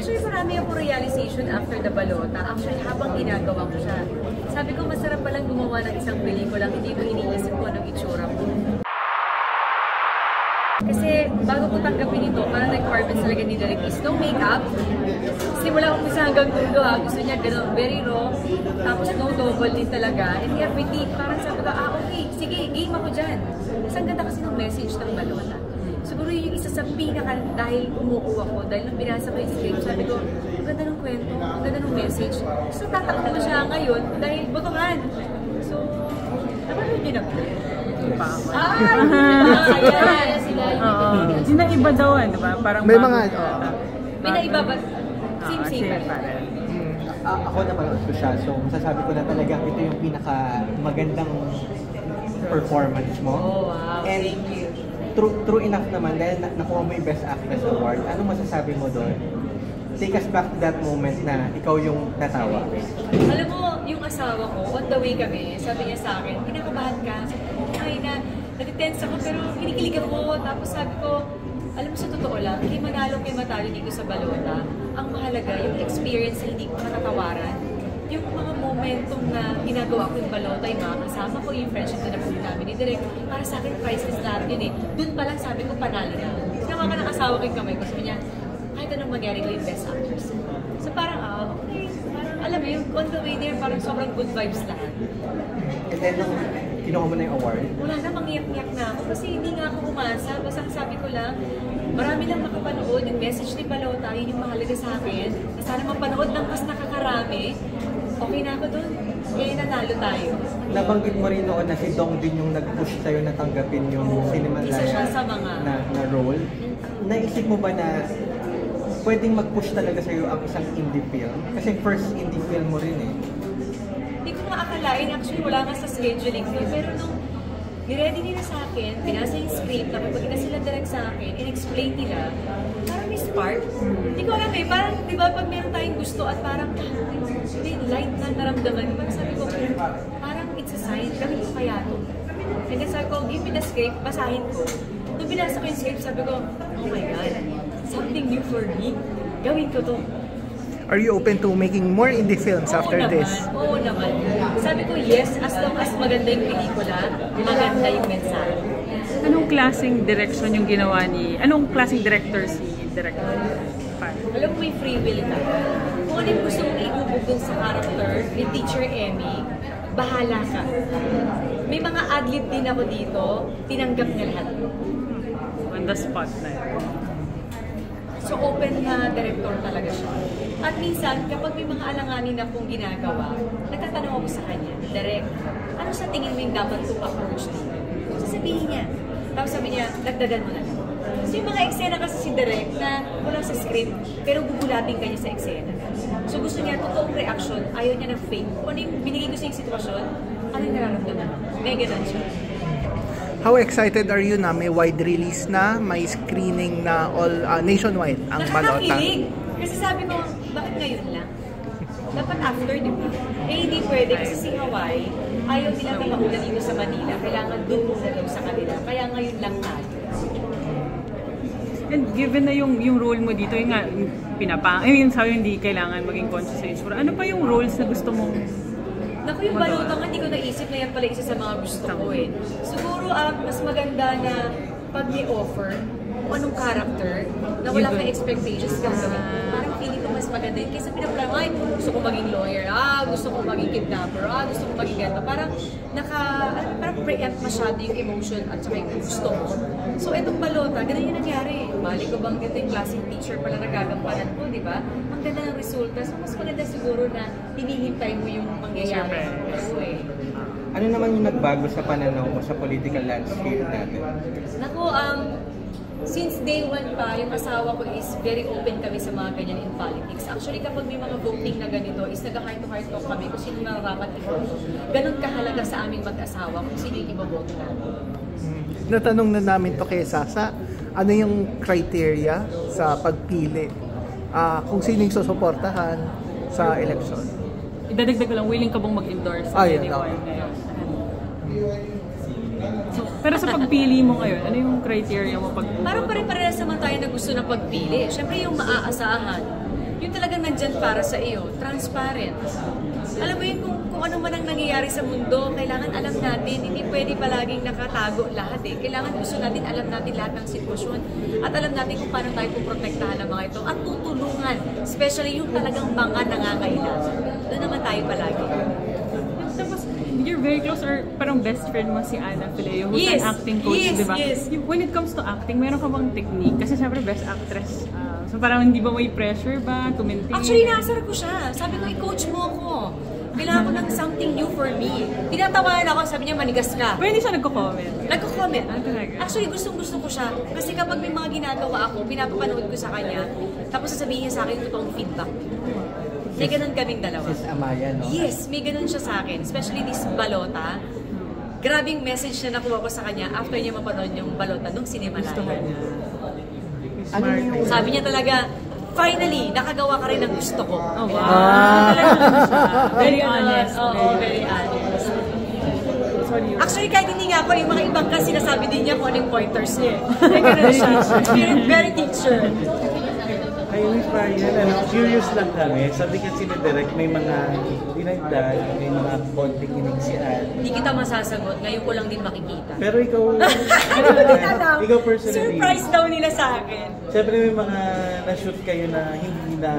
Actually, marami ako realization after the balota. Actually, habang ginagawa ko siya. Sabi ko, masarap palang gumawa ng isang pelikula, hindi mo iniisip ko anong itsura mo. Kasi bago ko tanggapin ito, parang requirements talaga ni Direk is no makeup. Simula umpisa hanggang dulo, gusto niya gano'n, very raw. Tapos no double din talaga. And everything, parang sabi ko, okay, sige, game ako dyan. Kasi ang ganda kasi ng message ng balota. Siguro yung isa sa pinaka, dahil umuuwa ko, dahil nung binasa ko yung script, sabi ko, ang ganda ng kwento, ang ganda ng message. So tatakbo ko siya ngayon dahil botohan. So, napanood niyo na po. Hindi na iba daw, di ba? Parang may mga may naiba ba? Same. Ako napanood ko siya, so masasabi ko na talagang ito yung pinaka magandang performance mo. Oh, wow. And thank you. True enough naman, dahil nakuha mo yung Best Actress Award, ano masasabi mo doon? Take us back to that moment na ikaw yung natawa. Alam mo, yung asawa ko, on the way kami, sabi niya sa akin, kinakabahan ka. Sabi ko, ay na, natitense ako pero kinikilig ako. Tapos sabi ko, alam mo sa totoo lang, hindi manalo kay matalo dito sa balota. Ang mahalaga, yung experience na hindi ko matatawaran. Yung mga momentum na ginagawa ko yung balota, yung mga kasama ko, yung friendship na nabuhin namin ni Direk, para sa akin, priceless lahat yun eh. Doon pa lang sabi ko, panalo na. Sinawa ka ng asawa ko yung kamay ko, sabi niya, kahit anong mangyari ko yung best actress. So parang, okay, parang alam mo yung on the way there, parang sobrang good vibes lahat. And then, nung kinuha mo na yung award? Wala na, mangiyak-iyak na ako kasi hindi nga ako umasa. Basta sabi ko lang, marami lang makapanood. Yung message ni Balota, yun yung mahalaga sa akin. Na sana mapanood ng mas nakakarami. Okay na ako dun. Kaya nanalo tayo. Nabanggit mo rin noon na si Dong din yung nag-push sa'yo na tanggapin yung Cinemalaya isa siya sa mga na role. Naisip mo ba na pwedeng mag-push talaga sa'yo ang isang indie film? Kasi first indie film mo rin eh. Hindi ko nga akalain, actually wala nga sa scheduling ko. Pero nung niready nila sa akin, binasa yung script, nakipag na sila direct sa akin, in-explain nila, parang may spark. Hindi ko alam eh, parang di ba pag meron tayong gusto at parang may light na naramdaman, parang sabi ko, parang it's a sign, gawin ko kaya ito. And then sabi ko, give me the script, basahin ko. Nung binasa ko yung script, sabi ko, oh my God, something new for me, gawin ko to. Are you open to making more indie films after this? Oo naman. Sabi ko yes, as long as maganda yung pelikula, maganda yung mensahe. Anong klaseng direction yung ginawa anong klaseng director si director? Alam mo, may free will ka. Kung ano yung gusto mong ibubog dun sa character ni Teacher Emmy, bahala ka. May mga adlib din ako dito, tinanggap niya lahat. On the spot na yun. So open na director talaga siya. At minsan, kapag may mga alanganin na akong ginagawa, nagtatanong ako sa kanya, Direk, ano sa tingin mo yung dapat to approach dito? Sasabihin niya. Tapos sabi niya, dagdagan mo na. So yung mga eksena kasi si Direk na wala sa script, pero gugulating kanya sa eksena. So gusto niya totoong reaction, ayaw niya ng fake. Kung ano yung binigay ko sa yung sitwasyon, ano yung nararamdaman? May ganun siya. How excited are you na may wide release na, may screening na all nationwide ang balota? Nakakakilig! Kasi sabi ko, bakit ngayon lang? Dapat after, di ba? Eh hindi pwede kasi si Hawaii, ayaw nila na maulan dito sa Manila. Kailangan doon muna daw sa kanila. Kaya ngayon lang tayo. And given na yung role mo dito, yung nga, yung sabi hindi kailangan maging conscious sa itsura. Ano pa yung roles na gusto mong Naku, yung balota nga, hindi ko naisip na yan pala isa sa mga gusto ko eh. Siguro, mas maganda na pag may offer, kung anong character, na wala kang expectations gagawin. Parang feeling ko mas maganda yun. Kaysa pinapala, ay, gusto ko maging lawyer, gusto ko maging kidnapper, gusto ko maging ganito. Parang preempt masyado yung emotion at saka yung gusto mo. So, itong balota, ganun yung nangyari. Mali ko bang ganito yung classic teacher pala nagagampanan ko, di ba? Ang ganda ng resulta. So, mas maganda siguro na hinihintay mo yung mangyayari. Ano naman yung nagbago sa pananaw mo sa political landscape natin? Naku, since day one pa, yung asawa ko is very open kami sa mga ganyan in politics. Actually, kapag may mga voting na ganito, is nag-heart-to-heart talk kami kung sino nararapat iboto. Ganun kahalaga sa aming mag-asawa kung sino yung iboboto namin. Natanong na namin to kay Sasa, ano yung criteria sa pagpili? Kung sino yung susuportahan sa election? Idadagdag ko lang, willing ka bang mag-endorse sa anyone ngayon? So, pero sa pagpili mo ngayon, ano yung criteria mo? Parang pare-parehas naman tayo na gusto ng pagpili. Siyempre yung maaasahan. yung talagang nandyan para sa iyo, transparent. Alam mo yun, kung ano man ang nangyayari sa mundo, kailangan alam natin, hindi pwede palaging nakatago lahat eh. Kailangan gusto natin, alam natin lahat ng sitwasyon at alam natin kung paano tayo puprotektahan ng mga ito at tutulungan, especially yung talagang mga nangangailangan. Doon naman tayo palagi. Tapos, you're very close or parang best friend mo si Ana Fileo, who's Yes, an acting coach, yes, di ba? yes. When it comes to acting, meron ka bang technique? Kasi syempre best actress. So parang hindi ba may pressure ba to maintain? Actually, naasar ko siya. Sabi ko, i-coach mo ako. Kailangan ko ng something new for me. Tinatawanan ako, sabi niya, manigas ka. Pero hindi siya nagko-comment. Nagko-comment. talaga? Actually, gustong-gusto ko siya. Kasi kapag may mga ginagawa ako, pinapapanood ko sa kanya, tapos sasabihin niya sa akin yung totoong feedback. May ganun kaming dalawa. Sis Amaya, no? Yes, may ganun siya sa akin. Especially this balota. Grabing message na nakuha ko sa kanya after niya mapanood yung balota nung Cinema Gusto ka Live. niya. Ano yung... Sabi niya talaga, finally, nakagawa ka rin ng gusto ko. Oh, wow. Very honest. Oo, very honest. Sorry. Actually, kahit hindi nga ako, yung mga ibang kasi sinasabi din niya kung ano yung pointers niya. May ganun siya. Very teacher. Ay, Miss Marian, curious lang kami. Sabi kasi ni Direk, may mga dinagdag, may mga konting inigsian. Hindi kita masasagot. Ngayon ko lang din makikita. Pero ikaw, ikaw personally, Surprise daw nila sa akin. siyempre may mga na-shoot kayo na hindi na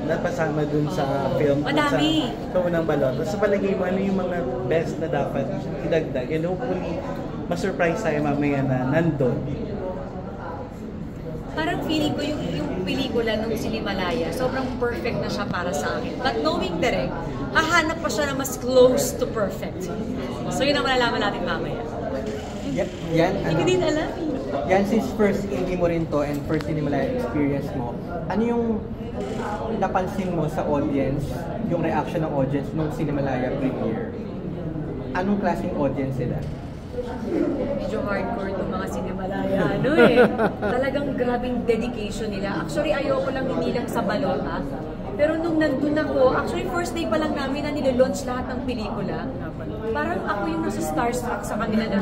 napasama dun sa film. Madami. Sa unang balot. Sa palagay mo, ano yung mga best na dapat idagdag? And hopefully, ma-surprise tayo mamaya na nandun. Parang feeling ko yung pelikula nung Sinimalaya, sobrang perfect na siya para sa akin. But knowing Direk, hahanap pa siya na mas close to perfect. So yun ang malalaman natin mamaya. Yan, Hindi ko din alam eh. Yan, since first indie mo rin to and first Cinemalaya experience mo, ano yung napansin mo sa audience, yung reaction ng audience nung Cinemalaya premiere? Anong klaseng audience sila? Medyo hardcore yung mga Sinimalaya, ano eh. Talagang grabing dedication nila. Actually, ayoko lang hindi lang sa balota. Pero nung nandun ako, actually first day pa lang namin na nilalaunch lahat ng pelikula, parang ako yung nasa starstruck sa kanila na,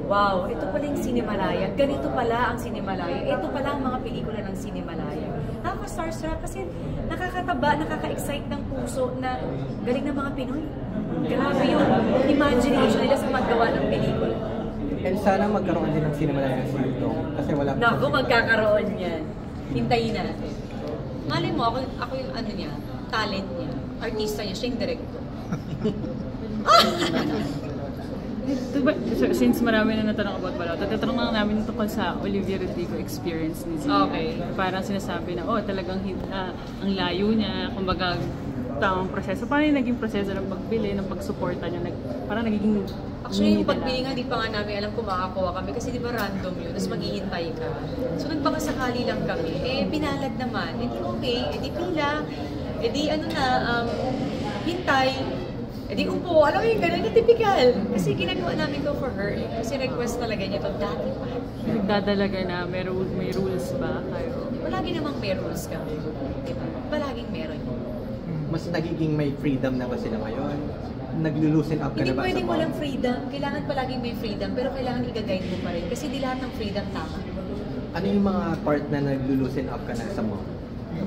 wow, ito pala yung Sinimalaya, ganito pala ang Sinimalaya, ito pala ang mga pelikula ng Sinimalaya. Nakaka-starstruck kasi nakakataba, nakaka-excite ng puso na galing ng mga Pinoy. Grabe yung imagination nila sa paggawa ng pelikula. And sana magkaroon din ng Cinemalaya sa ito kasi wala pa. Naku, magkakaroon yan. Hintayin natin. Mali mo, ako yung ano niya, talent niya, artista niya, siya yung director. Diba, since marami na natanong about Balota, tatanong lang namin tungkol sa Olivia Rodrigo experience ni Zia. Okay. Parang sinasabi na, talagang ang layo niya, kumbaga tamang proseso. Paano yung naging proseso ng pagbili, ng pagsuporta niya? Parang nagiging... Actually, yung pagbili nga, di pa nga namin alam kung makakuha kami kasi di ba random yun, tapos maghihintay ka. So nagpakasakali lang kami, pinalad naman, okay, pila, hintay, upo, alam mo yung gano'n, typical. Kasi ginagawa namin to for her, kasi request talaga niya to dati pa. Nagdadalaga na, may rules ba kayo? Palagi namang may rules kami, diba? Palaging meron. Mas nagiging may freedom na ba sila ngayon? Naglo-loosen up ka Hindi na ba sa pwedeng bar? walang freedom, kailangan palaging may freedom, pero kailangan i-guide mo pa rin, kasi di lahat ng freedom tama. Ano yung mga part na naglo-loosen up ka na sa mall?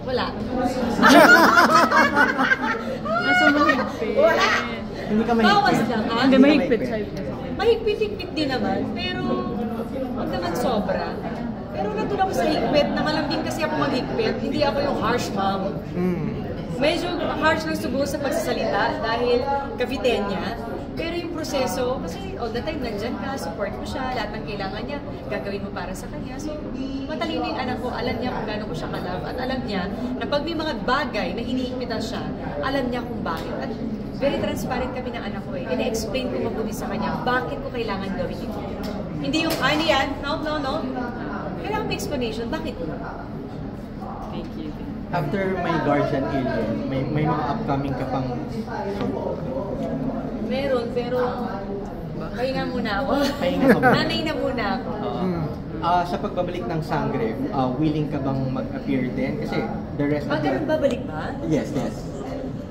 Wala. Nasa mahigpit. Wala! Hindi ka mahigpit. Bawas lang, ha? Hindi, ka mahigpit mahigpit. siya. Mahigpit-higpit din naman, pero huwag naman sobra. Pero nandun ako sa higpit, na malambing kasi ako maghigpit, hindi ako yung harsh mom. Medyo harsh lang siguro sa pagsasalita dahil Caviteña. Pero yung proseso, kasi all the time nandyan ka, support mo siya, lahat ng kailangan niya, gagawin mo para sa kanya. So, matalino yung anak ko, alam niya kung gaano ko siya kalab, at alam niya na pag may mga bagay na hinihipitan siya, alam niya kung bakit. At very transparent kami ng anak ko eh. Ina-explain ko mabuti sa kanya, bakit ko kailangan gawin ito. Hindi yung, ano yan? No. Kailangan may explanation, bakit? Thank you. After my Guardian Alien, may mga upcoming ka pang... Meron, pero pahinga muna ako. Pahinga ka muna. Nanay na muna ako. Sa pagbabalik ng Sangre, willing ka bang mag-appear din? Kasi the rest of Ganun babalik ba? Yes.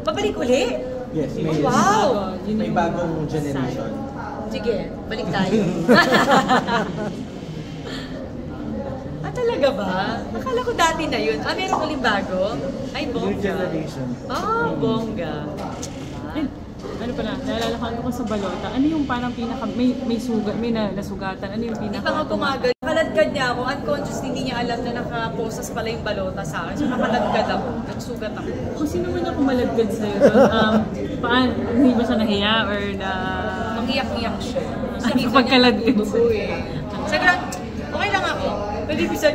Babalik uli? Yes, may, Wow! may bagong generation. Sige, balik tayo. Talaga ba? Akala ko dati na yun. Meron uling bago? Ay, boss. generation. Bongga. And, ano pala, naalala ko sa balota, ano yung parang pinaka, may sugat, may nasugatan, ano yung pinaka? Hindi pa nga pumagal. Nakaladkad niya ako, unconscious, hindi niya alam na nakaposas pala yung balota sa akin. So nakaladkad ako, nagsugat ako. Kung sino man yung kumalagkad sa'yo, paano, hindi ba siya nahiya or na... Mangiyak-iyak siya. Ano pagkaladkad sa'yo? Sagrang, okay lang ako. Pwede bisa